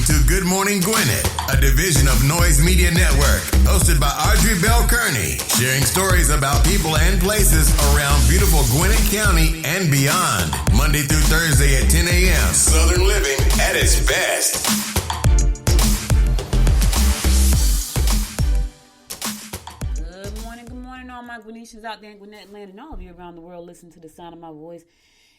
to Good Morning Gwinnett, a division of Noise Media Network, hosted by Audrey Bell Kearney, sharing stories about people and places around beautiful Gwinnett County and beyond. Monday through Thursday at 10 a.m. Southern living at its best. Good morning, all my Gwinnetians out there in Gwinnett land and all of you around the world listen to the sound of my voice.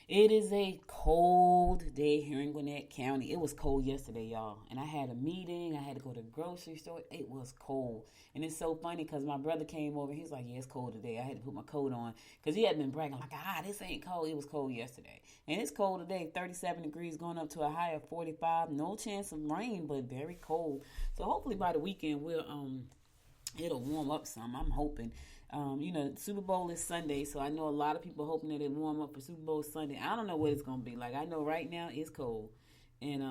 It is a cold day here in Gwinnett County. It was cold yesterday, y'all. And I had a meeting. I had to go to the grocery store. It was cold. And it's so funny because my brother came over. He's like, yeah, it's cold today. I had to put my coat on because he had been bragging like, this ain't cold. It was cold yesterday. And it's cold today, 37 degrees going up to a high of 45. No chance of rain, but very cold. So hopefully by the weekend, it'll warm up some. I'm hoping. Super Bowl is Sunday, so I know a lot of people hoping that it warm up for Super Bowl Sunday. I don't know what it's going to be like. I know right now it's cold. And,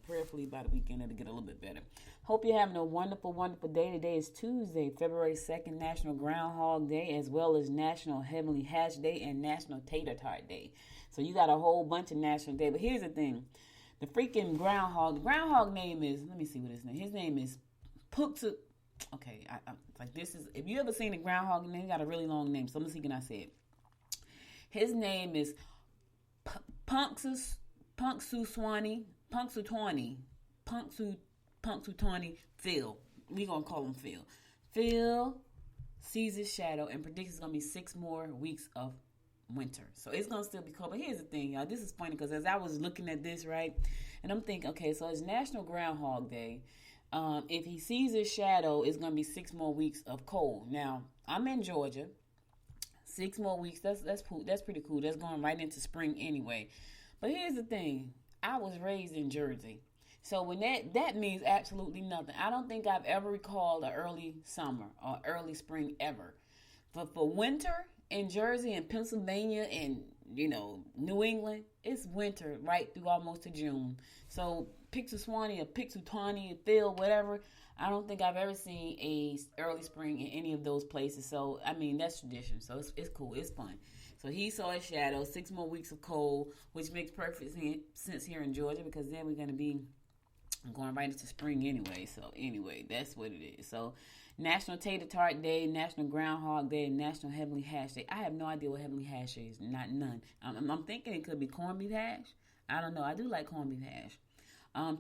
prayerfully by the weekend it'll get a little bit better. Hope you're having a wonderful, wonderful day. Today is Tuesday, February 2nd, National Groundhog Day, as well as National Heavenly Hash Day and National Tater Tart Day. So you got a whole bunch of national day. But here's the thing. The groundhog name is, let me see what his name is. His name is Puksu. Okay, if you ever seen a groundhog name, he got a really long name, so let me see can I say it. His name is Punxsutawney Phil. We gonna call him Phil. Phil sees his shadow and predicts it's gonna be 6 more weeks of winter. So it's gonna still be cold. But here's the thing, y'all. This is funny because as I was looking at this, right, and I'm thinking, okay, so it's National Groundhog Day. If he sees his shadow, it's going to be 6 more weeks of cold. Now, I'm in Georgia. 6 more weeks, that's pretty cool. That's going right into spring anyway. But here's the thing. I was raised in Jersey. So when that means absolutely nothing. I don't think I've ever recalled an early summer or early spring ever. But for winter in Jersey and Pennsylvania and, New England, it's winter right through almost to June. So Punxsutawney, Phil, whatever. I don't think I've ever seen a early spring in any of those places. So, that's tradition. So, it's cool. It's fun. So, he saw his shadow, 6 more weeks of cold, which makes perfect sense here in Georgia because then we're going to be going right into spring anyway. So, anyway, that's what it is. So, National Tater Tart Day, National Groundhog Day, National Heavenly Hash Day. I have no idea what Heavenly Hash is. None. I'm thinking it could be corned beef hash. I don't know. I do like corned beef hash.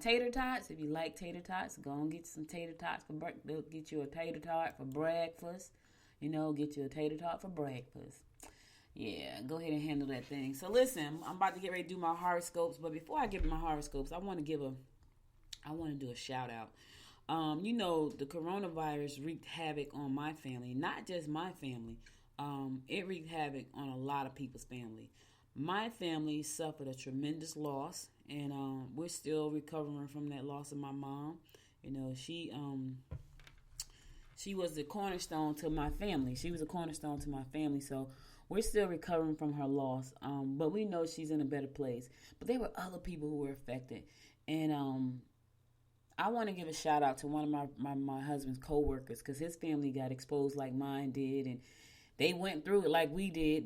Tater tots, if you like tater tots, go and get some tater tots for breakfast. They'll get you a tater tot for breakfast. Get you a tater tot for breakfast. Yeah, go ahead and handle that thing. So listen, I'm about to get ready to do my horoscopes, but before I give my horoscopes, I want to do a shout out. The coronavirus wreaked havoc on my family, not just my family. It wreaked havoc on a lot of people's family. My family suffered a tremendous loss, and we're still recovering from that loss of my mom. She was the cornerstone to my family. So we're still recovering from her loss, but we know she's in a better place. But there were other people who were affected, and I want to give a shout out to one of my husband's co-workers because his family got exposed like mine did, and they went through it like we did.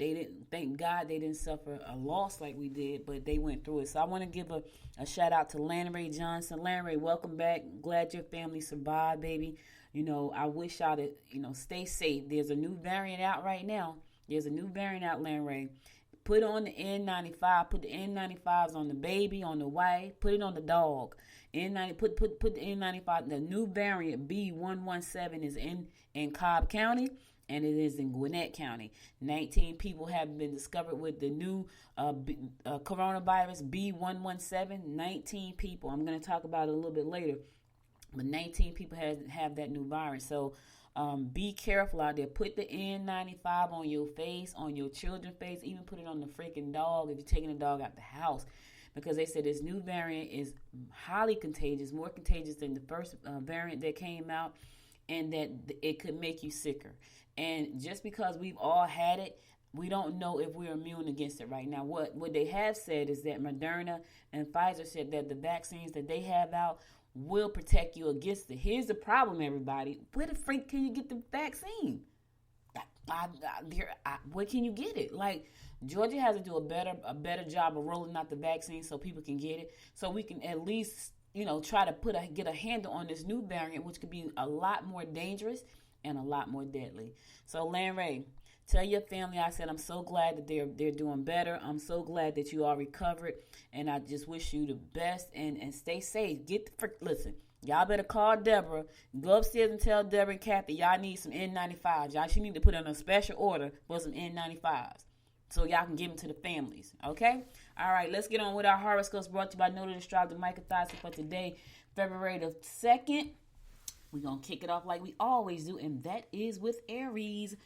Thank God they didn't suffer a loss like we did, but they went through it. So I want to give a shout out to Lanray Johnson. Lanray, welcome back. Glad your family survived, baby. I wish y'all to, stay safe. There's a new variant out right now. Lanray. Put on the N95. Put the N95s on the baby, on the wife. Put it on the dog. Put the N95. The new variant B.1.1.7 is in Cobb County, and it is in Gwinnett County. 19 people have been discovered with the new coronavirus B.1.1.7. 19 people. I'm going to talk about it a little bit later. But 19 people have that new virus. So be careful out there. Put the N95 on your face, on your children's face. Even put it on the freaking dog if you're taking the dog out the house. Because they said this new variant is highly contagious, more contagious than the first variant that came out, and that it could make you sicker. And just because we've all had it, we don't know if we're immune against it right now. What they have said is that Moderna and Pfizer said that the vaccines that they have out will protect you against it. Here's the problem, everybody. Where the freak can you get the vaccine? Where can you get it? Like, Georgia has to do a better job of rolling out the vaccine so people can get it, so we can at least try to get a handle on this new variant, which could be a lot more dangerous and a lot more deadly. So, Lanray, tell your family I said I'm so glad that they're doing better. I'm so glad that you all recovered, and I just wish you the best and stay safe. Listen, y'all better call Deborah. Go upstairs and tell Deborah and Kathy y'all need some N95s. Y'all should need to put in a special order for some N95s so y'all can give them to the families. Okay? All right, let's get on with our horoscopes brought to you by Noted Astrologer Micah Thyssen for today, February the 2nd. We're going to kick it off like we always do, and that is with Aries.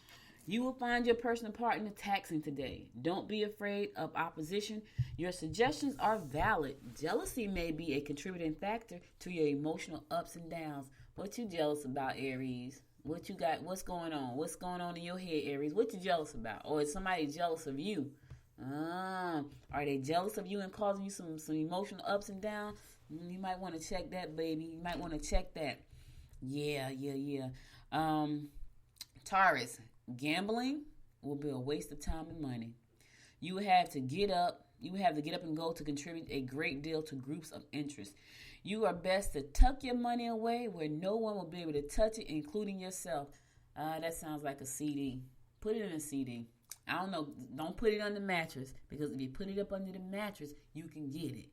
You will find your personal partner taxing today. Don't be afraid of opposition. Your suggestions are valid. Jealousy may be a contributing factor to your emotional ups and downs. What you jealous about, Aries? What you got? What's going on? What's going on in your head, Aries? What you jealous about? Or is somebody jealous of you? Are they jealous of you and causing you some emotional ups and downs? You might want to check that, baby. You might want to check that. Yeah. Taurus, gambling will be a waste of time and money. You will have to get up and go to contribute a great deal to groups of interest. You are best to tuck your money away where no one will be able to touch it, including yourself. That sounds like a CD. Put it in a CD. I don't know. Don't put it on the mattress, because if you put it up under the mattress, you can get it.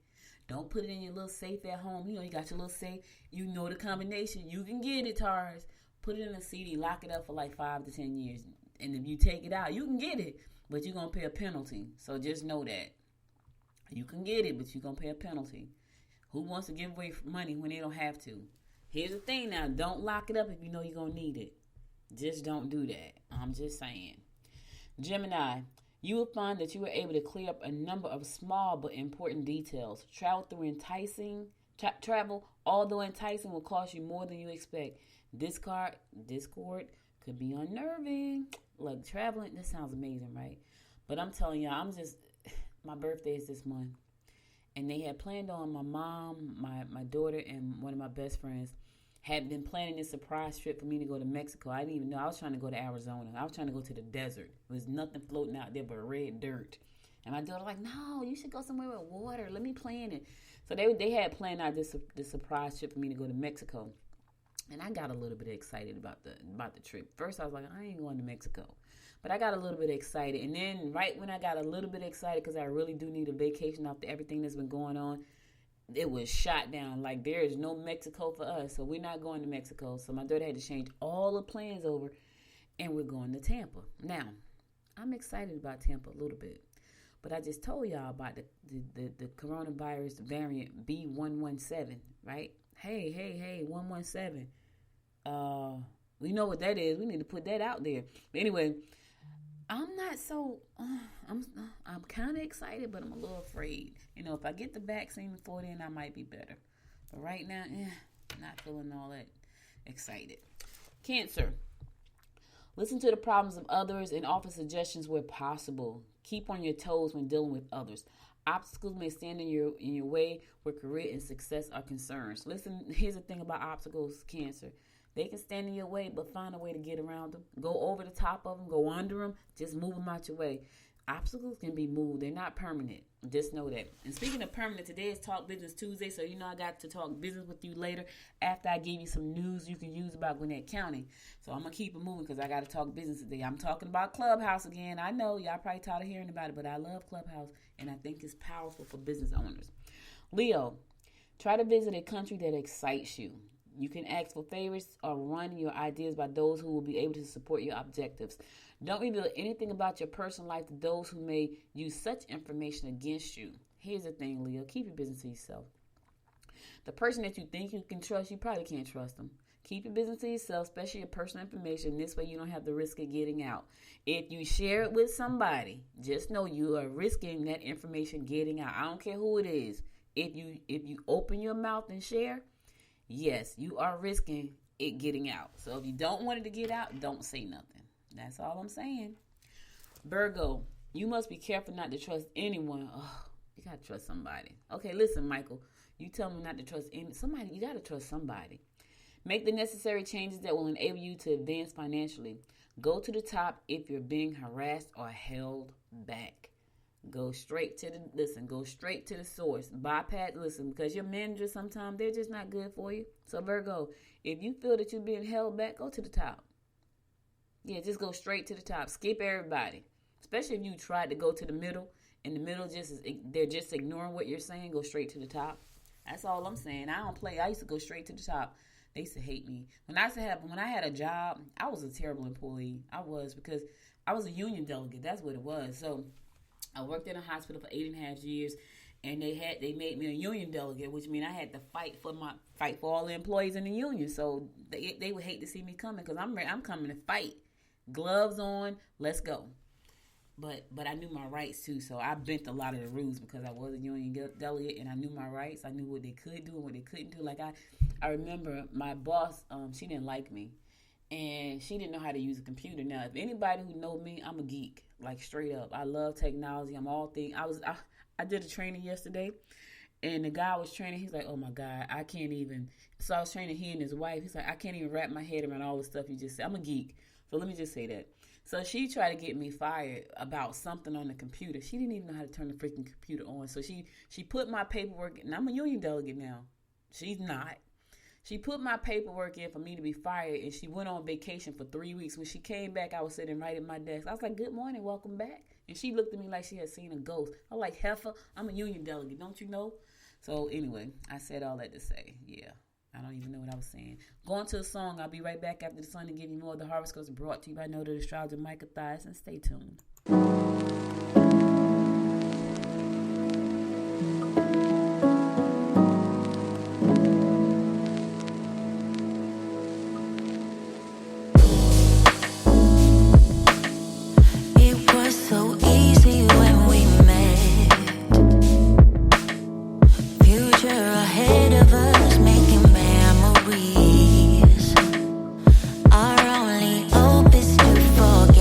Don't put it in your little safe at home. You got your little safe. You know the combination. You can get it, Taurus. Put it in a CD. Lock it up for like 5 to 10 years. And if you take it out, you can get it, but you're going to pay a penalty. So just know that. You can get it, but you're going to pay a penalty. Who wants to give away money when they don't have to? Here's the thing now. Don't lock it up if you know you're going to need it. Just don't do that. I'm just saying. Gemini, you will find that you are able to clear up a number of small but important details. Travel, although enticing, will cost you more than you expect. Discord could be unnerving. Like, traveling, this sounds amazing, right? But I'm telling y'all, my birthday is this month. And they had planned on my mom, my daughter, and one of my best friends had been planning this surprise trip for me to go to Mexico. I didn't even know. I was trying to go to Arizona. I was trying to go to the desert. There was nothing floating out there but red dirt. And my daughter was like, no, you should go somewhere with water. Let me plan it. So they had planned out this surprise trip for me to go to Mexico. And I got a little bit excited about the trip. First, I was like, I ain't going to Mexico. But I got a little bit excited. And then right when I got a little bit excited, because I really do need a vacation after everything that's been going on, it was shot down. Like, there is no Mexico for us, so we're not going to Mexico. So my daughter had to change all the plans over, and we're going to Tampa. Now, I'm excited about Tampa a little bit, but I just told y'all about the coronavirus variant B.1.1.7, right? Hey, 117. We know what that is. We need to put that out there. But anyway, I'm not so. I'm kind of excited, but I'm a little afraid. If I get the vaccine before then, I might be better. But right now, not feeling all that excited. Cancer. Listen to the problems of others and offer suggestions where possible. Keep on your toes when dealing with others. Obstacles may stand in your way where career and success are concerned. Listen, here's the thing about obstacles, Cancer. They can stand in your way, but find a way to get around them. Go over the top of them. Go under them. Just move them out your way. Obstacles can be moved. They're not permanent. Just know that. And speaking of permanent, today is Talk Business Tuesday, so I got to talk business with you later after I give you some news you can use about Gwinnett County. So I'm going to keep it moving because I got to talk business today. I'm talking about Clubhouse again. I know y'all probably tired of hearing about it, but I love Clubhouse, and I think it's powerful for business owners. Leo, try to visit a country that excites you. You can ask for favors or run your ideas by those who will be able to support your objectives. Don't reveal anything about your personal life to those who may use such information against you. Here's the thing, Leo. Keep your business to yourself. The person that you think you can trust, you probably can't trust them. Keep your business to yourself, especially your personal information. This way you don't have the risk of getting out. If you share it with somebody, just know you are risking that information getting out. I don't care who it is. If you open your mouth and share, yes, you are risking it getting out. So if you don't want it to get out, don't say nothing. That's all I'm saying. Virgo, you must be careful not to trust anyone. Oh, you got to trust somebody. Okay, listen, Michael. You tell me not to trust somebody. You got to trust somebody. Make the necessary changes that will enable you to advance financially. Go to the top if you're being harassed or held back. Go straight to go straight to the source. Bypass, listen, because your managers sometimes, they're just not good for you. So Virgo, if you feel that you're being held back, go to the top. Yeah, just go straight to the top. Skip everybody. Especially if you tried to go to the middle, and the middle they're just ignoring what you're saying, go straight to the top. That's all I'm saying. I don't play. I used to go straight to the top. They used to hate me. When I had a job, I was a terrible employee. I was, because I was a union delegate. That's what it was. So I worked in a hospital for 8.5 years, and they made me a union delegate, which means I had to fight for all the employees in the union. So they would hate to see me coming, because I'm coming to fight. Gloves on, let's go. But I knew my rights too, so I bent a lot of the rules because I was a union delegate, and I knew my rights. I knew what they could do and what they couldn't do. Like I remember my boss, she didn't like me, and she didn't know how to use a computer. Now, if anybody who know me, I'm a geek, like straight up. I love technology. I'm all things. I did a training yesterday, and the guy was training. He's like, "Oh my God, I can't even." So I was training he and his wife. He's like, "I can't even wrap my head around all the stuff you just said." I'm a geek, so let me just say that. So she tried to get me fired about something on the computer. She didn't even know how to turn the freaking computer on. So she put my paperwork, and I'm a union delegate now. She's not. She put my paperwork in for me to be fired, and she went on vacation for 3 weeks. When she came back, I was sitting right at my desk. I was like, "Good morning, welcome back." And she looked at me like she had seen a ghost. I was like, "Heifer, I'm a union delegate, don't you know?" So anyway, I said all that to say, yeah. I don't even know what I was saying. Going to a song. I'll be right back after the song to give you more of the horoscopes brought to you by Noted Astrologer Micah Thies, and stay tuned. It was so easy when we met. Future ahead of us, making memories. Our only hope is to forget.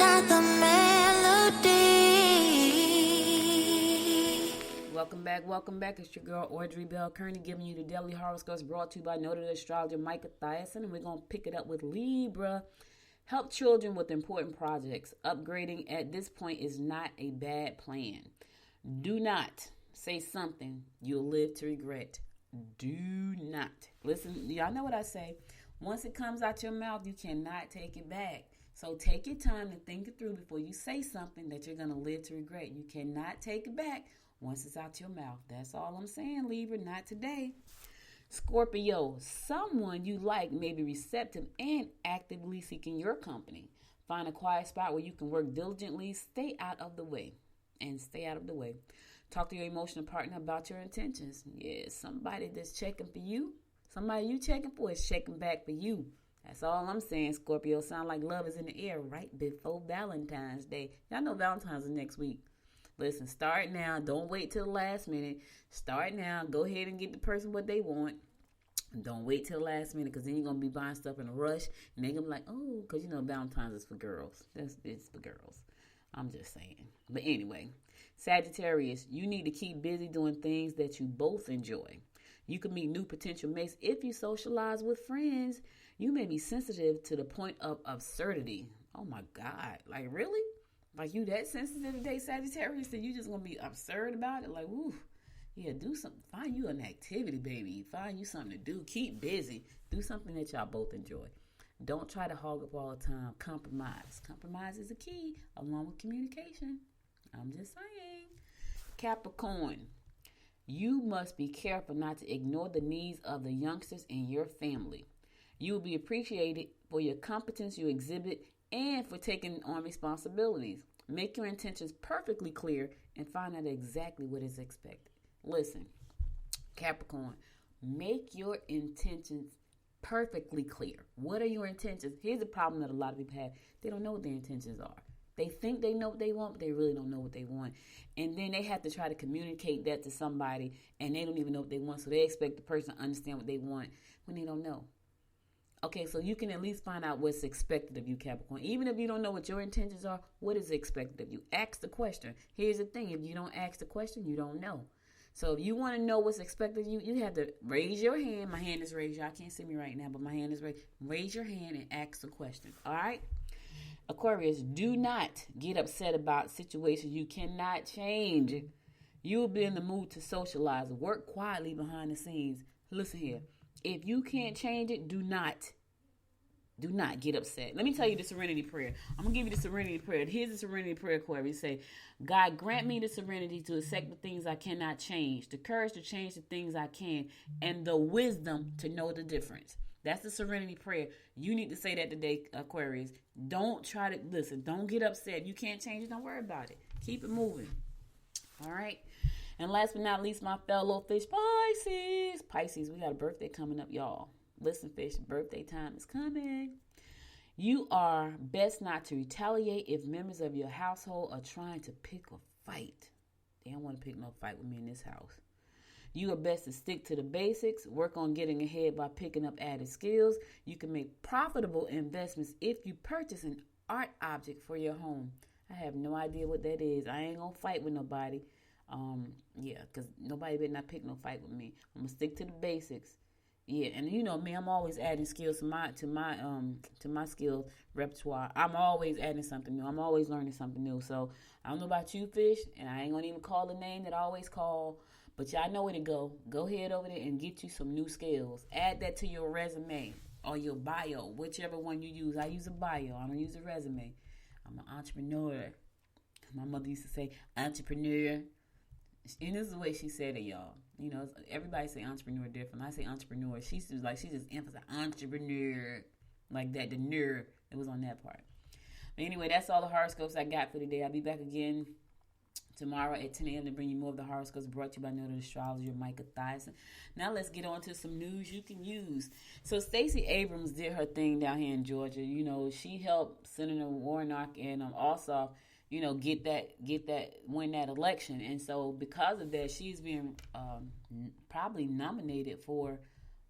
got the melody. Welcome back. It's your girl, Audrey Bell Kearney, giving you the daily horoscopes brought to you by noted astrologer Micah Thiason. And we're going to pick it up with Libra. Help children with important projects. Upgrading at this point is not a bad plan. Do not say something you'll live to regret. Do not. Listen, y'all know what I say. Once it comes out your mouth, you cannot take it back. So take your time to think it through before you say something that you're going to live to regret. You cannot take it back once it's out your mouth. That's all I'm saying, Libra. Not today. Scorpio, someone you like may be receptive and actively seeking your company. Find a quiet spot where you can work diligently. Stay out of the way. Talk to your emotional partner about your intentions. Yeah, somebody that's checking for you. Somebody you checking for is checking back for you. That's all I'm saying, Scorpio. Sound like love is in the air right before Valentine's Day. Y'all know Valentine's is next week. Listen, start now. Don't wait till the last minute. Start now. Go ahead and get the person what they want. Don't wait till the last minute, because then you're going to be buying stuff in a rush. And they're going to be like, oh, because you know Valentine's is for girls. It's for girls. I'm just saying. But anyway, Sagittarius, you need to keep busy doing things that you both enjoy. You can meet new potential mates if you socialize with friends. You may be sensitive to the point of absurdity. Oh my God. Like, really? Like, you that sensitive today, Sagittarius, that you just going to be absurd about it? Like, woo. Yeah, do something. Find you an activity, baby. Find you something to do. Keep busy. Do something that y'all both enjoy. Don't try to hog up all the time. Compromise. Compromise is a key, along with communication. I'm just saying. Capricorn, you must be careful not to ignore the needs of the youngsters in your family. You will be appreciated for your competence you exhibit and for taking on responsibilities. Make your intentions perfectly clear and find out exactly what is expected. Listen, Capricorn, make your intentions perfectly clear. What are your intentions? Here's the problem that a lot of people have. They don't know what their intentions are. They think they know what they want, but they really don't know what they want. And then they have to try to communicate that to somebody, and they don't even know what they want. So they expect the person to understand what they want when they don't know. Okay, so you can at least find out what's expected of you, Capricorn. Even if you don't know what your intentions are, what is expected of you? Ask the question. Here's the thing. If you don't ask the question, you don't know. So if you want to know what's expected of you, you have to raise your hand. My hand is raised. Y'all can't see me right now, but my hand is raised. Raise your hand and ask the question. All right? Aquarius, do not get upset about situations you cannot change. You will be in the mood to socialize. Work quietly behind the scenes. Listen here. If you can't change it, do not get upset. Let me tell you the serenity prayer. I'm going to give you the serenity prayer. Here's the serenity prayer, Aquarius. Say, God, grant me the serenity to accept the things I cannot change, the courage to change the things I can, and the wisdom to know the difference. That's the serenity prayer. You need to say that today, Aquarius. Don't try to, listen, don't get upset. You can't change it. Don't worry about it. Keep it moving. All right? And last but not least, my fellow fish, Pisces. Pisces, we got a birthday coming up, y'all. Listen, fish, birthday time is coming. You are best not to retaliate if members of your household are trying to pick a fight. They don't want to pick no fight with me in this house. You are best to stick to the basics. Work on getting ahead by picking up added skills. You can make profitable investments if you purchase an art object for your home. I have no idea what that is. I ain't going to fight with nobody. Because nobody better not pick no fight with me. I'm going to stick to the basics. Yeah, and you know me, I'm always adding skills to my skill repertoire. I'm always adding something new. I'm always learning something new. So I don't know about you, fish, and I ain't gonna even call the name that I always call, but y'all know where to go. Go ahead over there and get you some new skills. Add that to your resume or your bio, whichever one you use. I use a bio. I don't use a resume. I'm an entrepreneur. My mother used to say entrepreneur. And this is the way she said it, y'all. You know, everybody say entrepreneur different. I say entrepreneur. She just emphasized entrepreneur. Like that, the ner that was on that part. But anyway, that's all the horoscopes I got for today. I'll be back again tomorrow at 10 a.m. to bring you more of the horoscopes brought to you by noted astrologer Micah Thiason. Now let's get on to some news you can use. So Stacey Abrams did her thing down here in Georgia. You know, she helped Senator Warnock and Ossoff, you know, win that election. And so because of that, she's been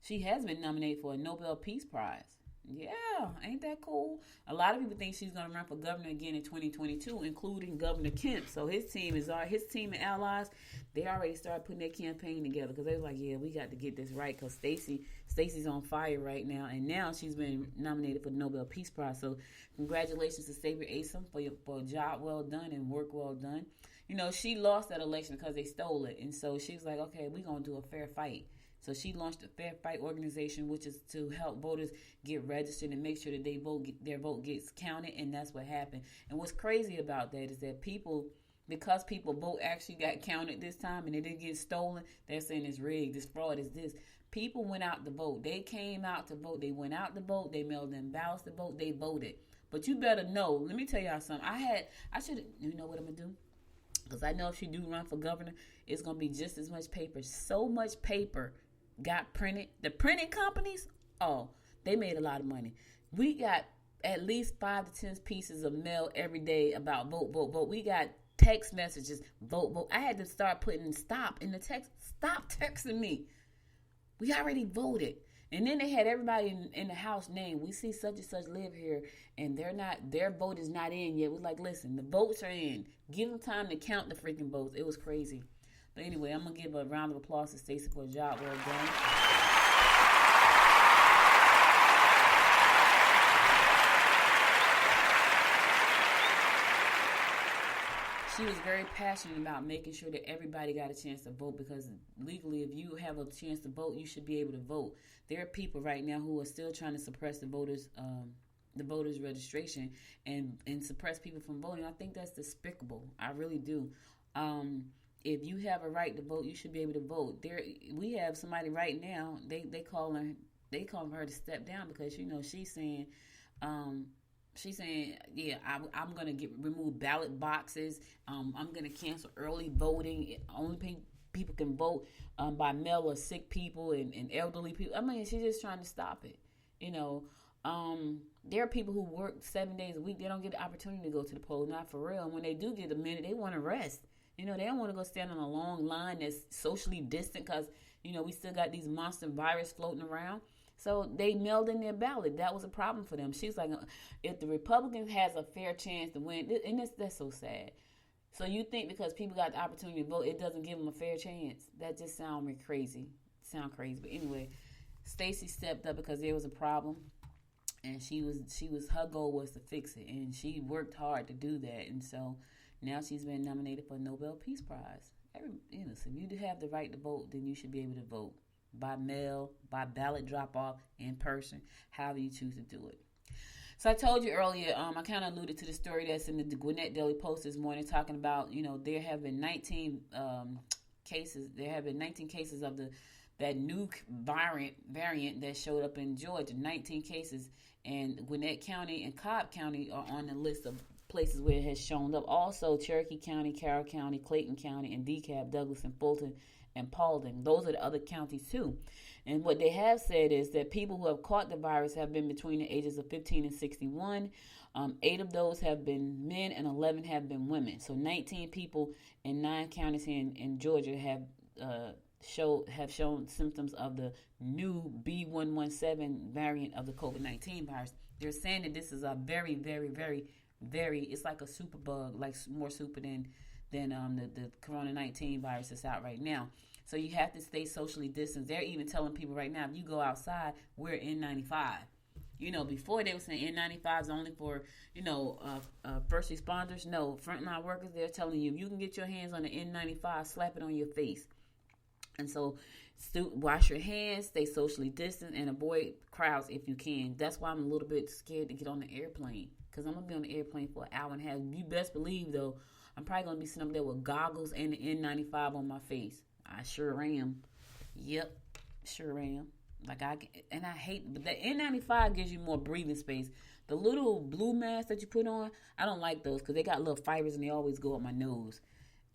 she has been nominated for a Nobel Peace Prize. Yeah, ain't that cool? A lot of people think she's going to run for governor again in 2022, including Governor Kemp. So his team and allies, they already started putting their campaign together because they was like, yeah, we got to get this right because Stacey's on fire right now, and now she's been nominated for the Nobel Peace Prize. So congratulations to Sabre Asom for a job well done and work well done. You know, she lost that election because they stole it, and so she was like, okay, we're going to do a fair fight. So she launched a Fair Fight organization, which is to help voters get registered and make sure that their vote gets counted, and that's what happened. And what's crazy about that is that because people vote actually got counted this time and it didn't get stolen, they're saying it's rigged, this fraud is this. People went out to vote. They came out to vote. They went out to vote. They mailed in ballots to vote. They voted. But you better know, let me tell y'all something. You know what I'm going to do? Because I know if she do run for governor, it's going to be just as much paper. So much paper got printed. The printing companies, they made a lot of money. We got at least 5 to 10 pieces of mail every day about vote, vote, vote. We got text messages, vote, vote. I had to start putting stop in the text. Stop texting me. We already voted. And then they had everybody in the house name. We see such and such live here, and their vote is not in yet. We're like, listen, the votes are in. Give them time to count the freaking votes. It was crazy. But anyway, I'm going to give a round of applause to Stacey for a job well done. She was very passionate about making sure that everybody got a chance to vote because legally, if you have a chance to vote, you should be able to vote. There are people right now who are still trying to suppress the voters' registration and suppress people from voting. I think that's despicable. I really do. If you have a right to vote, you should be able to vote. We have somebody right now. They calling her to step down because she's saying, yeah, I'm gonna remove ballot boxes. I'm gonna cancel early voting. Only people can vote by mail or sick people and elderly people. I mean, she's just trying to stop it. There are people who work 7 days a week. They don't get the opportunity to go to the polls, not for real. And when they do get a minute, they want to rest. They don't want to go stand on a long line that's socially distant because, we still got these monster virus floating around. So they mailed in their ballot. That was a problem for them. She's like, if the Republicans has a fair chance to win, and that's so sad. So you think because people got the opportunity to vote, it doesn't give them a fair chance? That just sounds crazy. But anyway, Stacey stepped up because there was a problem, and her goal was to fix it, and she worked hard to do that, and so now she's been nominated for a Nobel Peace Prize. So if you do have the right to vote, then you should be able to vote by mail, by ballot drop-off, in person, however you choose to do it. So I told you earlier, I kind of alluded to the story that's in the Gwinnett Daily Post this morning talking about, there have been 19 cases. There have been 19 cases of that new variant that showed up in Georgia. 19 cases, and Gwinnett County and Cobb County are on the list of places where it has shown up. Also, Cherokee County, Carroll County, Clayton County, and DeKalb, Douglas, and Fulton and Paulding. Those are the other counties too. And what they have said is that people who have caught the virus have been between the ages of 15 and 61. 8 of those have been men and 11 have been women. So 19 people in 9 counties here in Georgia have shown symptoms of the new B.1.1.7 variant of the COVID-19 virus. They're saying that this is a very, very, very, very, it's like a super bug, like more super than the Corona-19 virus that's out right now. So you have to stay socially distanced. They're even telling people right now, if you go outside, wear N95. Before they were saying N95 is only for, first responders. No, frontline workers, they're telling you, if you can get your hands on the N95, slap it on your face. And so wash your hands, stay socially distant, and avoid crowds if you can. That's why I'm a little bit scared to get on the airplane, because I'm going to be on the airplane for an hour and a half. You best believe, though, I'm probably going to be sitting up there with goggles and the N95 on my face. I sure am. Yep, sure am. But the N95 gives you more breathing space. The little blue mask that you put on, I don't like those because they got little fibers and they always go up my nose.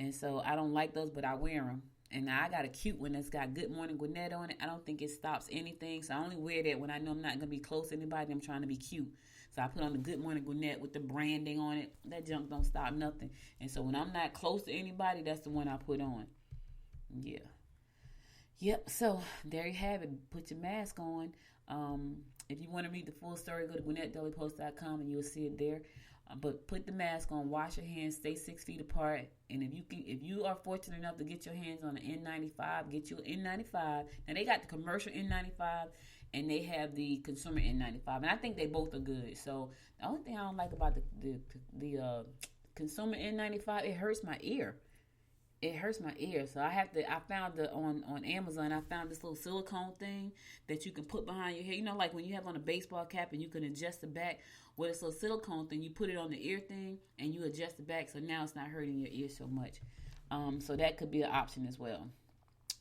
And so I don't like those, but I wear them. And I got a cute one that's got Good Morning Gwinnett on it. I don't think it stops anything. So I only wear that when I know I'm not going to be close to anybody. I'm trying to be cute. So I put on the Good Morning Gwinnett with the branding on it. That junk don't stop nothing. And so when I'm not close to anybody, that's the one I put on. Yeah. Yep. So there you have it. Put your mask on. If you want to read the full story, go to GwinnettDailyPost.com and you'll see it there. But put the mask on, wash your hands, stay 6 feet apart, and if you are fortunate enough to get your hands on an N95, get you an N95. Now they got the commercial N95 and they have the consumer N95, and I think they both are good. So the only thing I don't like about the consumer N95, it hurts my ear. It hurts my ear, so I found on Amazon, I found this little silicone thing that you can put behind your hair. You know, like when you have on a baseball cap and you can adjust the back with this little silicone thing, you put it on the ear thing and you adjust the back, so now it's not hurting your ear so much. So that could be an option as well.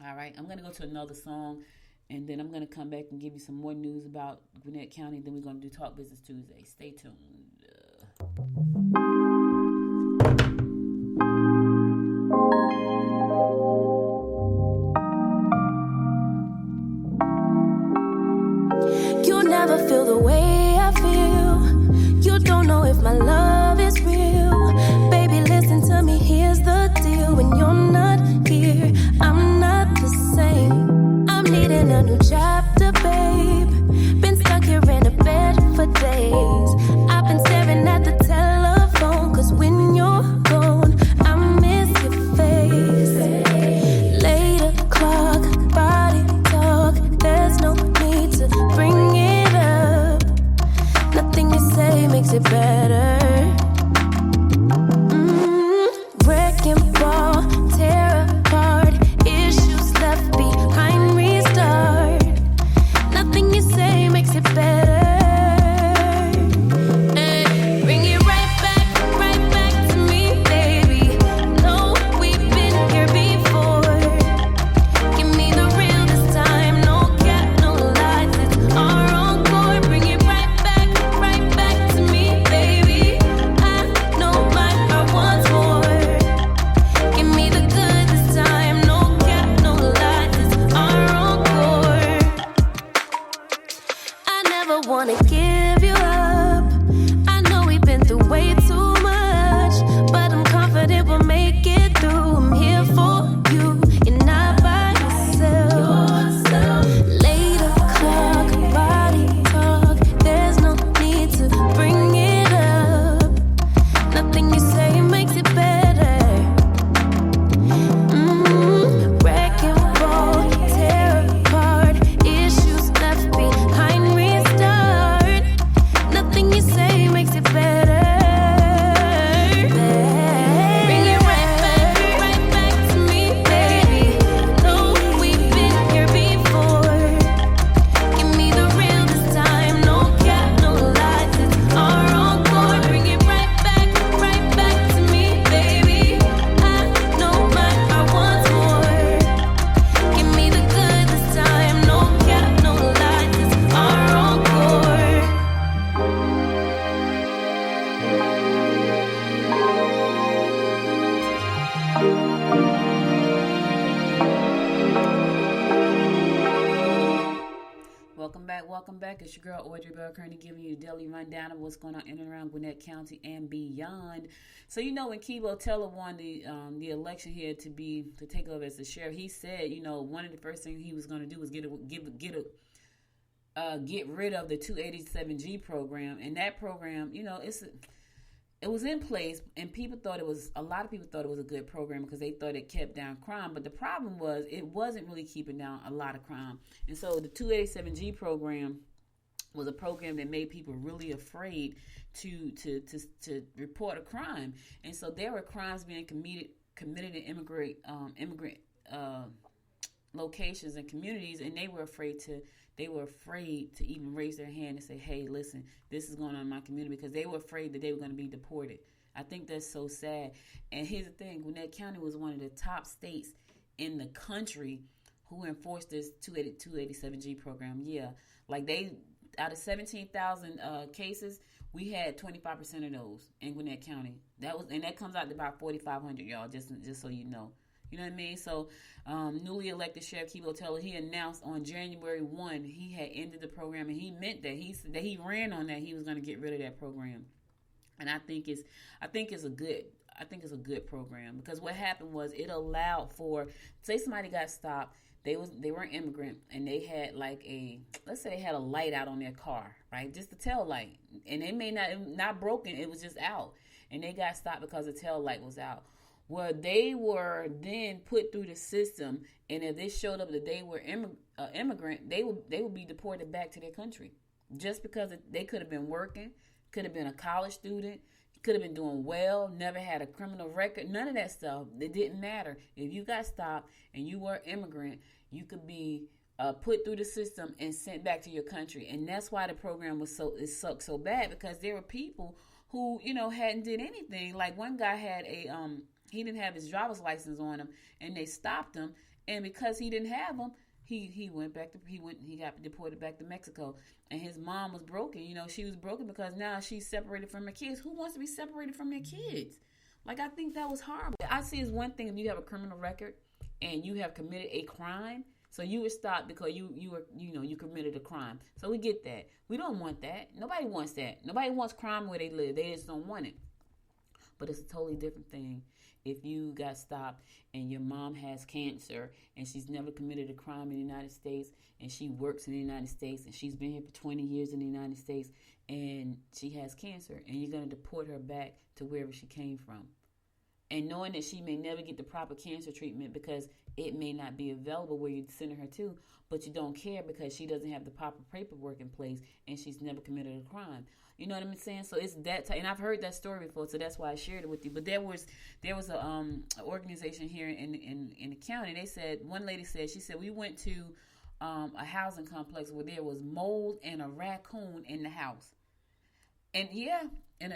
All right, I'm going to go to another song, and then I'm going to come back and give you some more news about Gwinnett County. Then we're going to do Talk Business Tuesday. Stay tuned. You never feel the way I feel. You don't know if my love is real. Baby, listen to me, here's the deal. When you're not here, I'm not the same. I'm needing a new chapter, babe. Been stuck here in a bed for days. I've been staring at the telephone, cause when you're gone, I miss your face. 8 o'clock, body talk. There's no need to bring it up. Nothing you say makes it better. Wrecking ball, tear apart. Issues left behind, restart. Nothing you say makes it better. Bring it right back to me, baby. No, we've been here before. Give me the real this time. No cap, no lies. It's our encore. Bring it right back to me, baby. I know my heart wants more. Give me the good this time. No cap, no lies. It's our encore. I never wanna give you up. I know we've been through way too much, but I'm confident we'll make it through. I'm here for you. You're not by yourself. 8 o'clock, body talk. There's no need to bring it up. Nothing you say makes it better. Wrecking ball, tear apart. Issues left behind, restart. Nothing you say makes it better. Bring it right back to me, baby. No, we've been here before. Give me the real this time. No cap, no lies. It's our encore. Bring it right back to me, baby. I know my heart wants more. Give me the good this time. No cap, no lies. It's our encore. Welcome back. It's your girl Audrey Bell Kearney giving you a daily rundown of what's going on in and around Gwinnett County and beyond. So you know when Keebo Teller won the election here to take over as the sheriff, he said one of the first things he was going to do was get rid of the 287G program, and that program it was in place, and a lot of people thought it was a good program because they thought it kept down crime. But the problem was it wasn't really keeping down a lot of crime. And so the 287G program was a program that made people really afraid to report a crime. And so there were crimes being committed in immigrant locations and communities, and they were afraid to even raise their hand and say, hey, listen, this is going on in my community, because they were afraid that they were going to be deported. I think that's so sad. And here's the thing, Gwinnett County was one of the top states in the country who enforced this 287G program. Yeah, like out of 17,000 cases, we had 25% of those in Gwinnett County. That comes out to about 4,500, y'all, just so you know. You know what I mean? So, newly elected Sheriff Keebo Teller, he announced on January 1 he had ended the program, and he meant that. He said that he ran on that. He was going to get rid of that program, and I think it's a good program, because what happened was it allowed for, say somebody got stopped, they were an immigrant, and they had like let's say they had a light out on their car, right? Just the tail light, and they may not broken, it was just out, and they got stopped because the tail light was out. Well, they were then put through the system, and if they showed up that they were immigrant, they would be deported back to their country, just because they could have been working, could have been a college student, could have been doing well, never had a criminal record, none of that stuff. It didn't matter. If you got stopped and you were an immigrant, you could be put through the system and sent back to your country. And that's why the program it sucked so bad, because there were people who, hadn't did anything. Like one guy had he didn't have his driver's license on him, and they stopped him. And because he didn't have them, he got deported back to Mexico. And his mom was broken. She was broken because now she's separated from her kids. Who wants to be separated from their kids? Like, I think that was horrible. I see it's one thing if you have a criminal record and you have committed a crime. So you were stopped because you committed a crime. So we get that. We don't want that. Nobody wants that. Nobody wants crime where they live. They just don't want it. But it's a totally different thing if you got stopped and your mom has cancer and she's never committed a crime in the United States, and she works in the United States, and she's been here for 20 years in the United States, and she has cancer, and you're going to deport her back to wherever she came from. And knowing that she may never get the proper cancer treatment because it may not be available where you're sending her to, but you don't care because she doesn't have the proper paperwork in place and she's never committed a crime. You know what I'm saying? So it's that type, and I've heard that story before, so that's why I shared it with you. But there was a organization here in the county. They said, one lady said, she said, we went to a housing complex where there was mold and a raccoon in the house. And yeah, in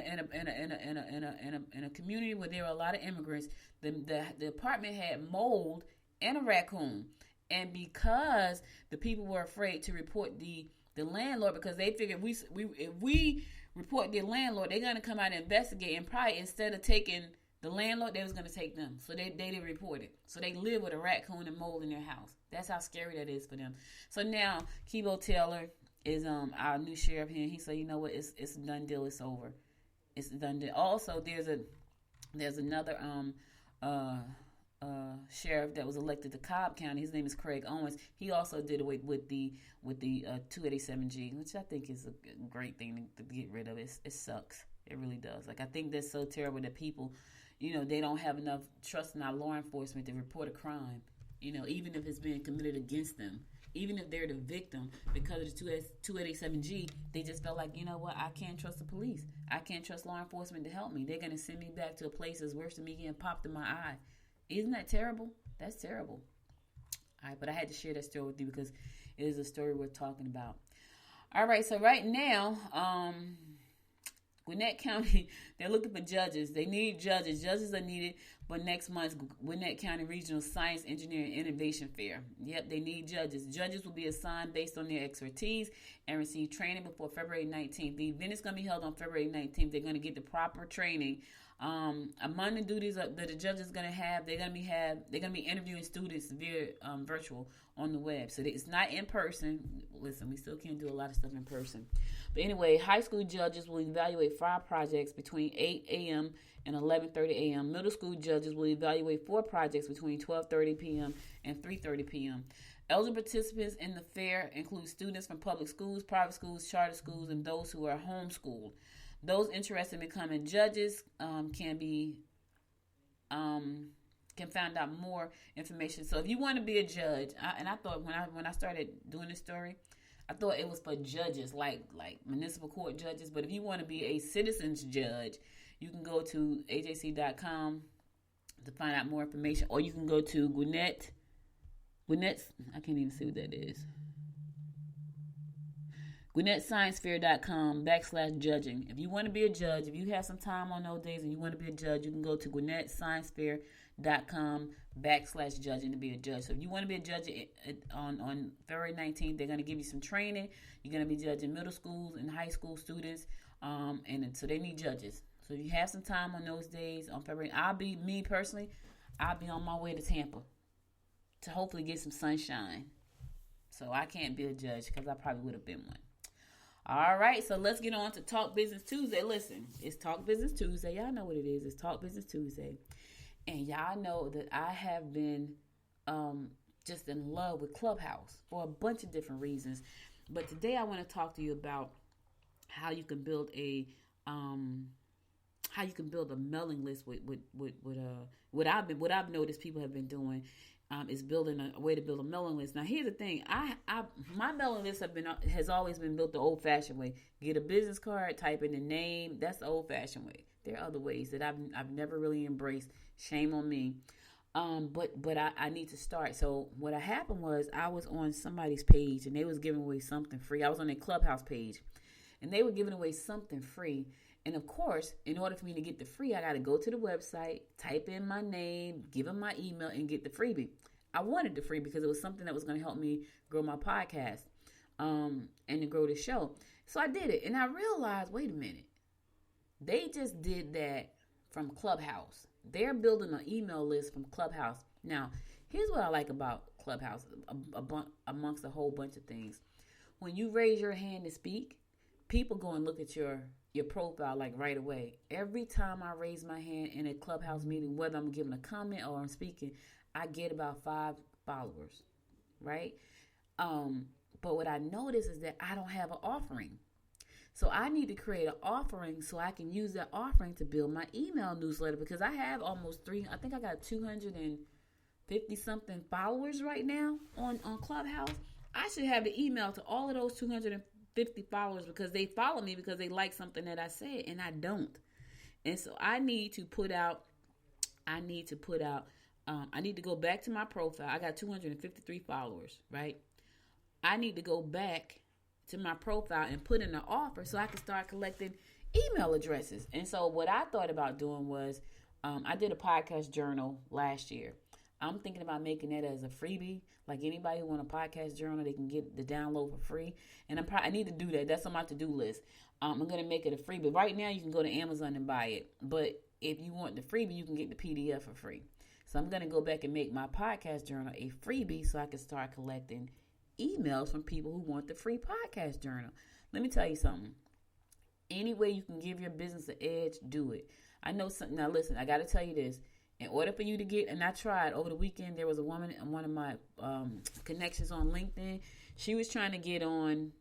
a community where there were a lot of immigrants, the apartment had mold and a raccoon. And because the people were afraid to report the landlord, because they figured if we report the landlord, they're going to come out and investigate, and probably instead of taking the landlord, they was going to take them. So they didn't report it. So they live with a raccoon and mold in their house. That's how scary that is for them. So now Kibo Taylor is our new sheriff here, and he said, you know what, it's a done deal. It's over. It's a done deal. Also, there's another sheriff that was elected to Cobb County. His name is Craig Owens. He also did away with the 287G, which I think is a great thing to get rid of. It sucks. It really does. Like, I think that's so terrible that people, they don't have enough trust in our law enforcement to report a crime. Even if it's being committed against them, even if they're the victim, because of the 287G, they just felt like, you know what, I can't trust the police. I can't trust law enforcement to help me. They're going to send me back to a place that's worse than me getting popped in my eye. Isn't that terrible? That's terrible. All right, but I had to share that story with you because it is a story worth talking about. All right, so right now, Gwinnett County, they're looking for judges. They need judges. Judges are needed for next month's Gwinnett County Regional Science, Engineering, and Innovation Fair. Yep, they need judges. Judges will be assigned based on their expertise and receive training before February 19th. The event is going to be held on February 19th. They're going to get the proper training. Among the duties that the judges are going to have, they're going to be interviewing students via virtual on the web. So it's not in person. Listen, we still can't do a lot of stuff in person. But anyway, high school judges will evaluate 5 projects between 8 a.m. and 11:30 a.m. Middle school judges will evaluate 4 projects between 12:30 p.m. and 3:30 p.m. Eligible participants in the fair include students from public schools, private schools, charter schools, and those who are homeschooled. Those interested in becoming judges can find out more information. So if you want to be a judge, I thought when I started doing this story, I thought it was for judges, like municipal court judges. But if you want to be a citizens judge, you can go to ajc.com to find out more information, or you can go to Gwinnett's, I can't even see what that is. GwinnettScienceFair.com/judging. If you want to be a judge, if you have some time on those days and you want to be a judge, you can go to GwinnettScienceFair.com/judging to be a judge. So if you want to be a judge on February 19th, they're going to give you some training. You're going to be judging middle schools and high school students, and so they need judges. So if you have some time on those days on February, I'll be on my way to Tampa to hopefully get some sunshine. So I can't be a judge because I probably would have been one. All right, so let's get on to Talk Business Tuesday. Listen, it's Talk Business Tuesday. Y'all know what it is. It's Talk Business Tuesday. And y'all know that I have been just in love with Clubhouse for a bunch of different reasons. But today I want to talk to you about how you can build a mailing list with what I've noticed people have been doing is building a way to build a mailing list. Now here's the thing, my mailing list has always been built the old-fashioned way. Get a business card, type in the name. That's the old-fashioned way. There are other ways that I've never really embraced. Shame on me. But I need to start. So what happened was I was on somebody's page and they was giving away something free. I was on their Clubhouse page and they were giving away something free. And of course, in order for me to get the free, I got to go to the website, type in my name, give them my email, and get the freebie. I wanted the free because it was something that was going to help me grow my podcast and to grow the show. So I did it. And I realized, wait a minute. They just did that from Clubhouse. They're building an email list from Clubhouse. Now, here's what I like about Clubhouse, amongst a whole bunch of things. When you raise your hand to speak, people go and look at your profile like right away. Every time I raise my hand in a Clubhouse meeting, whether I'm giving a comment or I'm speaking, I get about 5 followers, right? But what I notice is that I don't have an offering. So I need to create an offering so I can use that offering to build my email newsletter because I have almost I think I got 250 something followers right now on Clubhouse. I should have the email to all of those 250 followers because they follow me because they like something that I said and I don't. And so I need to go back to my profile. I got 253 followers, right? I need to go back to my profile and put in an offer so I can start collecting email addresses. And so what I thought about doing was I did a podcast journal last year. I'm thinking about making that as a freebie. Like anybody who want a podcast journal, they can get the download for free. And I need to do that. That's on my to-do list. I'm going to make it a freebie. Right now, you can go to Amazon and buy it. But if you want the freebie, you can get the PDF for free. So I'm going to go back and make my podcast journal a freebie so I can start collecting emails from people who want the free podcast journal. Let me tell you something. Any way you can give your business an edge, do it. I know something. Now listen, I got to tell you this. In order for you to get, and I tried over the weekend, there was a woman in one of my connections on LinkedIn. She was trying to get on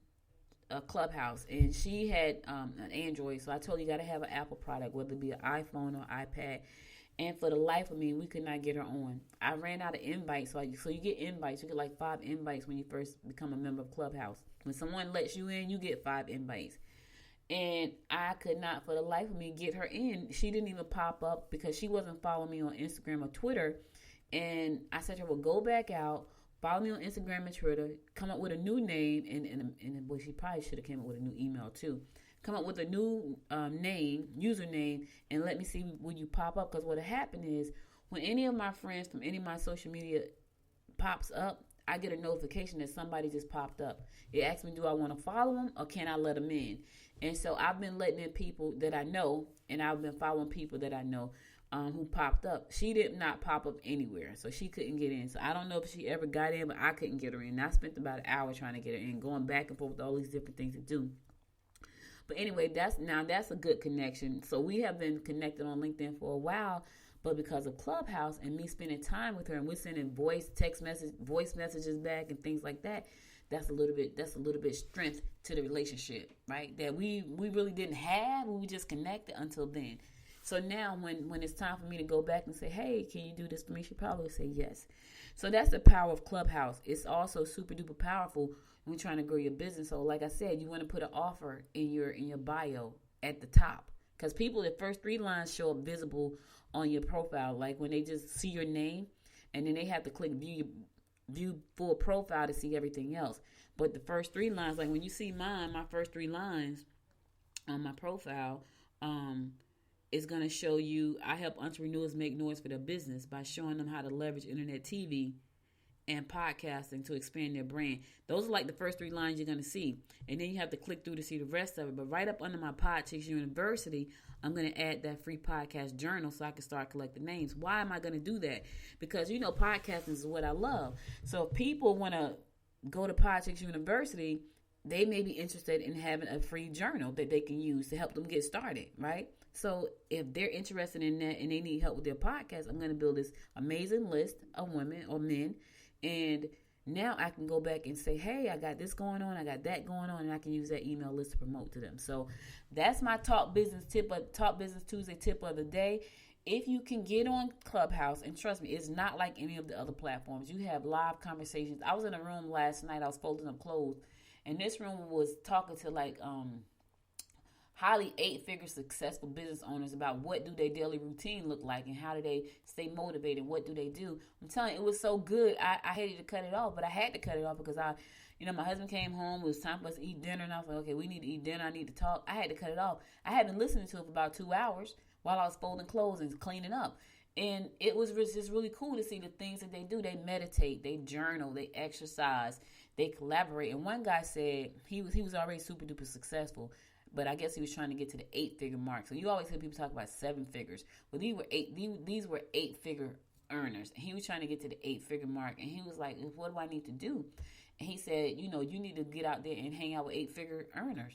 a Clubhouse and she had an Android. So I told her you got to have an Apple product, whether it be an iPhone or iPad. And for the life of me, we could not get her on. I ran out of invites. So you get invites. You get like 5 invites when you first become a member of Clubhouse. When someone lets you in, you get 5 invites. And I could not, for the life of me, get her in. She didn't even pop up because she wasn't following me on Instagram or Twitter. And I said to her, well, go back out, follow me on Instagram and Twitter, come up with a new name. And boy, she probably should have came up with a new email too. Come up with a new username, and let me see when you pop up. Because what happened is when any of my friends from any of my social media pops up, I get a notification that somebody just popped up. It asks me, do I want to follow them or can I let them in? And so I've been letting in people that I know, and I've been following people that I know who popped up. She did not pop up anywhere, so she couldn't get in. So I don't know if she ever got in, but I couldn't get her in. And I spent about an hour trying to get her in, going back and forth with all these different things to do. But anyway, that's a good connection. So we have been connected on LinkedIn for a while, but because of Clubhouse and me spending time with her, and we're sending voice messages back and things like that, that's a little bit strength to the relationship, right? That we really didn't have when we just connected until then. So now when it's time for me to go back and say, hey, can you do this for me? She probably would say yes. So that's the power of Clubhouse. It's also super duper powerful when you're trying to grow your business. So like I said, you want to put an offer in your bio at the top. Because people, the first 3 lines show up visible on your profile. Like when they just see your name and then they have to click view full profile to see everything else. But the first 3 lines, like when you see mine, my first 3 lines on my profile, is going to show you, I help entrepreneurs make noise for their business by showing them how to leverage internet TV and podcasting to expand their brand. Those are like the first 3 lines you're going to see. And then you have to click through to see the rest of it. But right up under my Podchicks University, I'm going to add that free podcast journal so I can start collecting names. Why am I going to do that? Because, podcasting is what I love. So if people want to go to Podchicks University, they may be interested in having a free journal that they can use to help them get started, right? So if they're interested in that and they need help with their podcast, I'm going to build this amazing list of women or men And now I can go back and say, hey, I got this going on, I got that going on, and I can use that email list to promote to them. So that's my Talk Business Tuesday tip of the day. If you can get on Clubhouse, and trust me, it's not like any of the other platforms. You have live conversations. I was in a room last night. I was folding up clothes, and this room was talking to like highly 8-figure successful business owners about what do their daily routine look like and how do they stay motivated. What do they do? I'm telling you, it was so good. I hated to cut it off, but I had to cut it off because my husband came home. It was time for us to eat dinner, and I was like, okay, we need to eat dinner. I need to talk. I had to cut it off. I had been listening to it for about 2 hours while I was folding clothes and cleaning up. And it was just really cool to see the things that they do. They meditate, they journal, they exercise, they collaborate. And one guy said he was already super duper successful, but I guess he was trying to get to the 8-figure mark. So you always hear people talk about 7 figures. Well, these were 8-figure earners. And he was trying to get to the 8-figure mark. And he was like, what do I need to do? And he said, you need to get out there and hang out with 8-figure earners.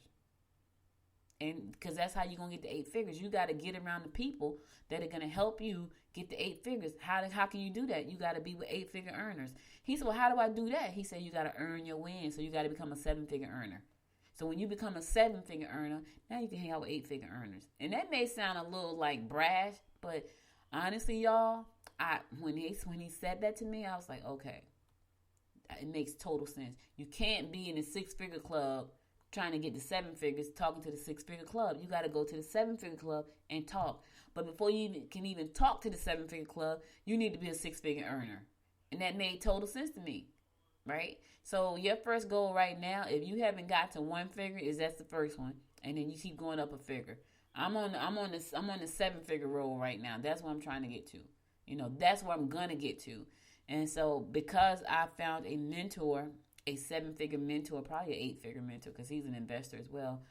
And because that's how you're going to get the 8 figures. You got to get around the people that are going to help you get the 8 figures. How can you do that? You got to be with 8-figure earners. He said, well, how do I do that? He said, you got to earn your win. So you got to become a 7-figure earner. So when you become a 7-figure earner, now you can hang out with 8-figure earners. And that may sound a little like brash, but honestly, y'all, when he said that to me, I was like, okay, it makes total sense. You can't be in the 6-figure club trying to get the 7 figures, talking to the 6-figure club. You got to go to the 7-figure club and talk. But before you can even talk to the 7-figure club, you need to be a 6-figure earner. And that made total sense to me, right? So your first goal right now, if you haven't got to 1 figure, that's the first one, and then you keep going up a figure. I'm on the 7-figure roll right now. That's what I'm trying to get to. That's where I'm gonna get to. And so because I found a mentor, a 7-figure mentor, probably an 8-figure mentor, because he's an investor as well,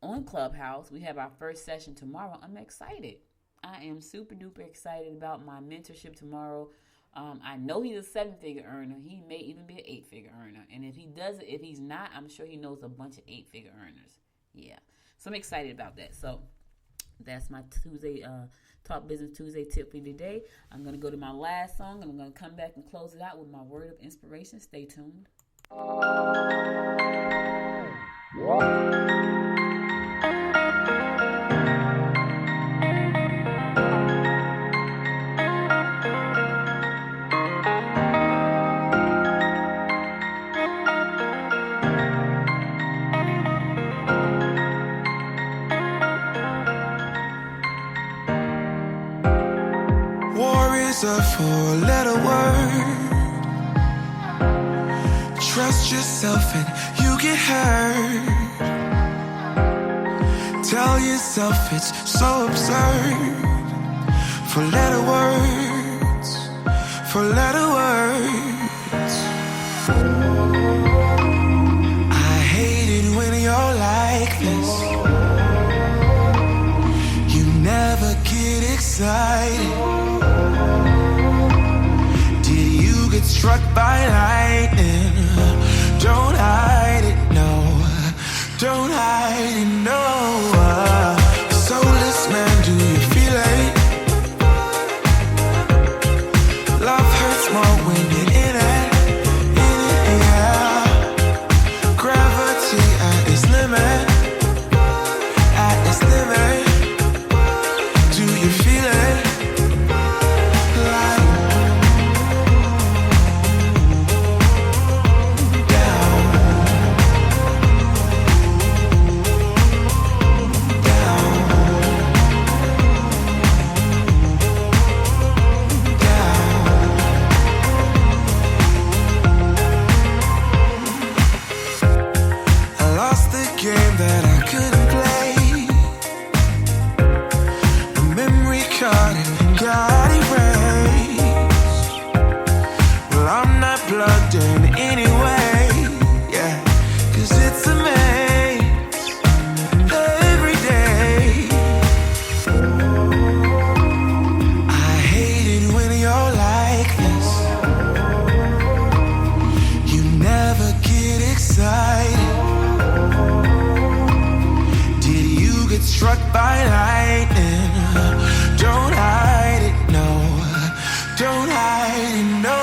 on Clubhouse. We have our first session tomorrow. I'm excited. I am super duper excited about my mentorship tomorrow. I know he's a 7-figure earner. He may even be an 8-figure earner. And if he's not, I'm sure he knows a bunch of 8-figure earners. Yeah. So I'm excited about that. So that's my Tuesday, Talk Business Tuesday tip for today. I'm going to go to my last song, and I'm going to come back and close it out with my word of inspiration. Stay tuned. Warriors are 4-letter word. Trust yourself and you get hurt. Tell yourself it's so absurd. 4-letter words, 4-letter words. I hate it when you're like this. You never get excited. Did you get struck by lightning? Don't hide it, no. Don't hide it, no. Soulless man, do you feel it? Love hurts more when you're in it, yeah. Gravity at its limit, at its limit. Do you feel it? Struck by lightning. Don't hide it, no. Don't hide it, no.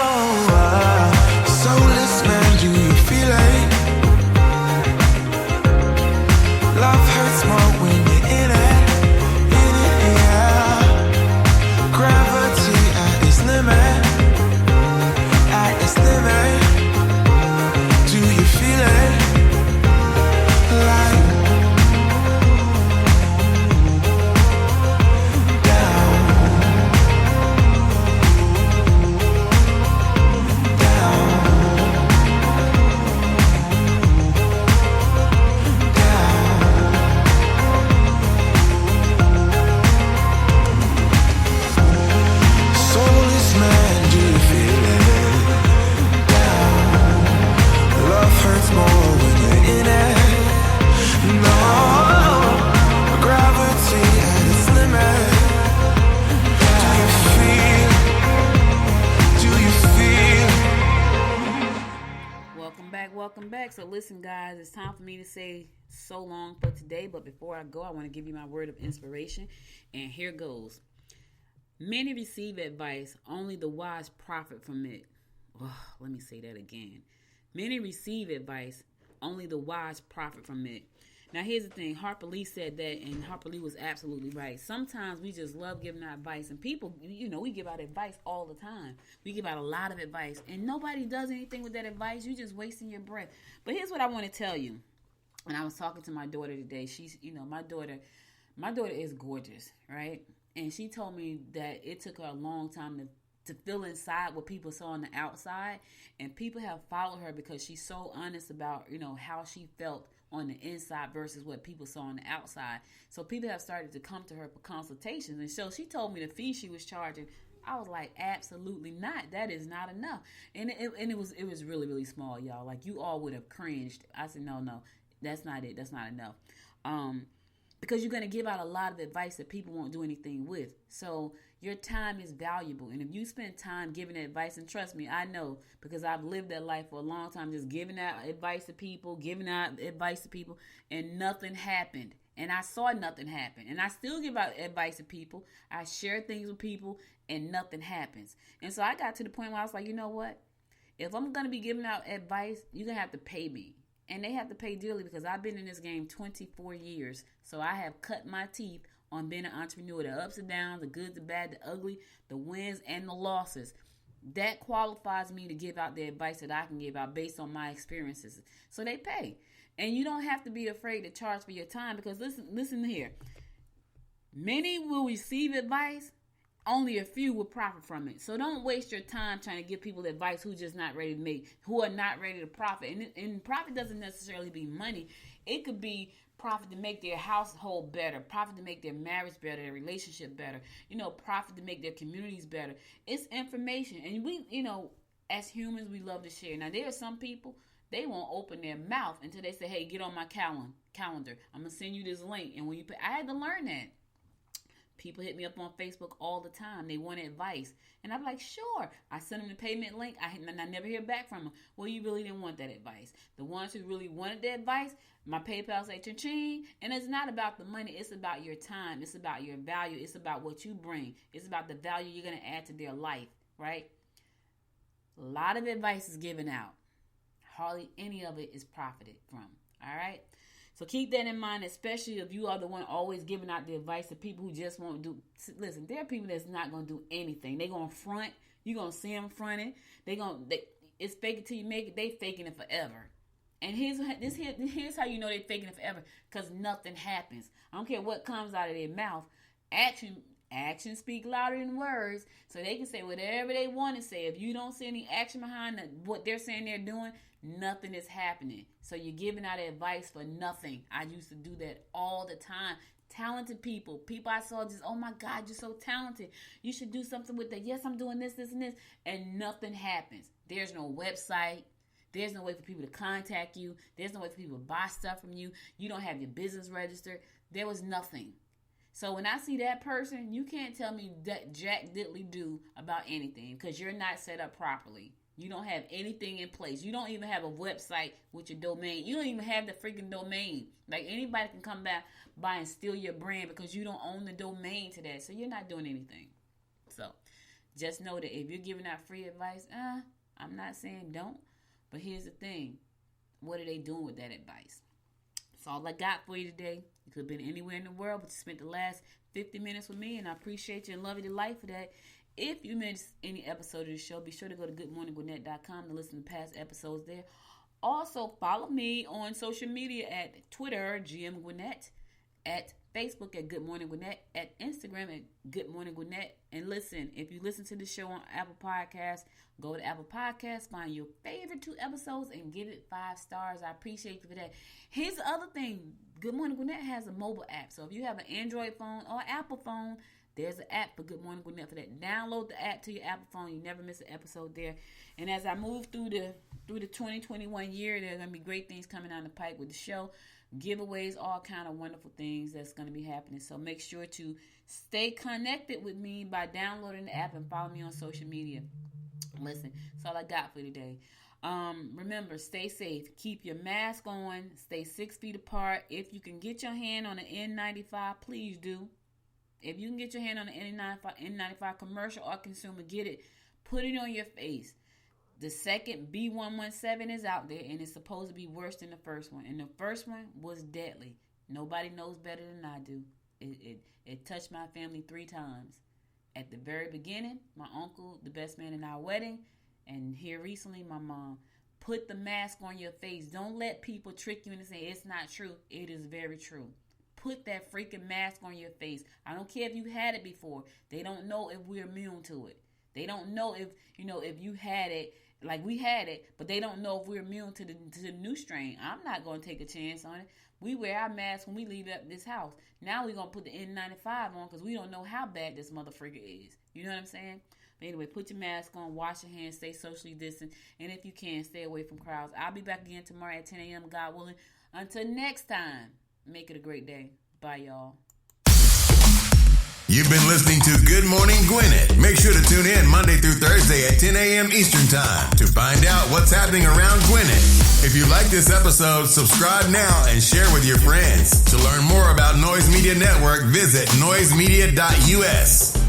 back. So listen, guys, it's time for me to say so long for today. But before I go, I want to give you my word of inspiration. And here goes. Many receive advice, only the wise profit from it. Oh, let me say that again. Many receive advice, only the wise profit from it. Now, here's the thing. Harper Lee said that, and Harper Lee was absolutely right. Sometimes we just love giving out advice, and people, we give out advice all the time. We give out a lot of advice, and nobody does anything with that advice. You're just wasting your breath. But here's what I want to tell you. And I was talking to my daughter today. She's, my daughter is gorgeous, right? And she told me that it took her a long time to feel inside what people saw on the outside. And people have followed her because she's so honest about, how she felt on the inside versus what people saw on the outside. So people have started to come to her for consultations. And so she told me the fee she was charging. I was like, absolutely not. That is not enough. And it was really, really small, y'all. Like, you all would have cringed. I said, no, that's not it. That's not enough. Because you're going to give out a lot of advice that people won't do anything with. So your time is valuable. And if you spend time giving advice, and trust me, I know, because I've lived that life for a long time, just giving out advice to people, and nothing happened. And I saw nothing happen. And I still give out advice to people. I share things with people, and nothing happens. And so I got to the point where I was like, you know what? If I'm going to be giving out advice, you're going to have to pay me. And they have to pay dearly because I've been in this game 24 years. So I have cut my teeth on being an entrepreneur. The ups and downs, the good, the bad, the ugly, the wins, and the losses. That qualifies me to give out the advice that I can give out based on my experiences. So they pay. And you don't have to be afraid to charge for your time because listen here. Many will receive advice. Only a few will profit from it. So don't waste your time trying to give people advice who are not ready to profit. And profit doesn't necessarily be money. It could be profit to make their household better, profit to make their marriage better, their relationship better, profit to make their communities better. It's information. And we, as humans, we love to share. Now, there are some people, they won't open their mouth until they say, hey, get on my calendar. I'm going to send you this link. And when you pay, I had to learn that. People hit me up on Facebook all the time. They want advice. And I'm like, sure. I send them the payment link. And I never hear back from them. Well, you really didn't want that advice. The ones who really wanted the advice, my PayPal say cha-ching. And it's not about the money. It's about your time. It's about your value. It's about what you bring. It's about the value you're going to add to their life, right? A lot of advice is given out. Hardly any of it is profited from, all right? So keep that in mind, especially if you are the one always giving out the advice to people who just won't do. Listen, there are people that's not going to do anything. They're going to front. You're going to see them fronting. It's fake it till you make it. They faking it forever. And here's how you know they're faking it forever. Because nothing happens. I don't care what comes out of their mouth. Action speak louder than words. So they can say whatever they want to say. If you don't see any action behind what they're saying they're doing, nothing is happening. So you're giving out advice for nothing. I used to do that all the time. Talented people I saw just, oh my God, you're so talented. You should do something with that. Yes, I'm doing this, and this. And nothing happens. There's no website. There's no way for people to contact you. There's no way for people to buy stuff from you. You don't have your business registered. There was nothing. So when I see that person, you can't tell me that jack diddly do about anything because you're not set up properly. You don't have anything in place. You don't even have a website with your domain. You don't even have the freaking domain. Like anybody can come by and steal your brand because you don't own the domain to that. So you're not doing anything. So just know that if you're giving out free advice, I'm not saying don't. But here's the thing. What are they doing with that advice? That's all I got for you today. You could have been anywhere in the world, but you spent the last 50 minutes with me, and I appreciate you and love you to life for that. If you missed any episode of the show, be sure to go to goodmorninggwinnett.com to listen to past episodes there. Also, follow me on social media at Twitter, GM Gwinnett, at Facebook at Good Morning Gwinnett, at Instagram at Good Morning Gwinnett. And listen, if you listen to the show on Apple Podcasts, go to Apple Podcasts, find your favorite 2 episodes, and give it 5 stars. I appreciate you for that. Here's the other thing. Good Morning Gwinnett has a mobile app. So if you have an Android phone or Apple phone, there's an app for Good Morning Gwinnett for that. Download the app to your Apple phone. You never miss an episode there. And as I move through the 2021 year, there's going to be great things coming down the pipe with the show. Giveaways, all kind of wonderful things that's going to be happening. So make sure to stay connected with me by downloading the app and follow me on social media. Listen, that's all I got for you today. Remember, stay safe. Keep your mask on. Stay 6 feet apart. If you can get your hand on an N95, please do. If you can get your hand on an N95 commercial or consumer, get it. Put it on your face. The second B.1.1.7 is out there, and it's supposed to be worse than the first one. And the first one was deadly. Nobody knows better than I do. It touched my family 3 times. At the very beginning, my uncle, the best man in our wedding, and here recently, my mom. Put the mask on your face. Don't let people trick you into saying it's not true. It is very true. Put that freaking mask on your face. I don't care if you had it before. They don't know if we're immune to it. They don't know if you had it like we had it, but they don't know if we're immune to the new strain. I'm not going to take a chance on it. We wear our masks when we leave this house. Now we're going to put the N95 on because we don't know how bad this motherfreaker is. You know what I'm saying? But anyway, put your mask on, wash your hands, stay socially distant, and if you can, stay away from crowds. I'll be back again tomorrow at 10 a.m., God willing. Until next time, make it a great day. Bye, y'all. You've been listening to Good Morning Gwinnett. Make sure to tune in Monday through Thursday at 10 a.m. Eastern Time to find out what's happening around Gwinnett. If you like this episode, subscribe now and share with your friends. To learn more about Noise Media Network, visit noisemedia.us.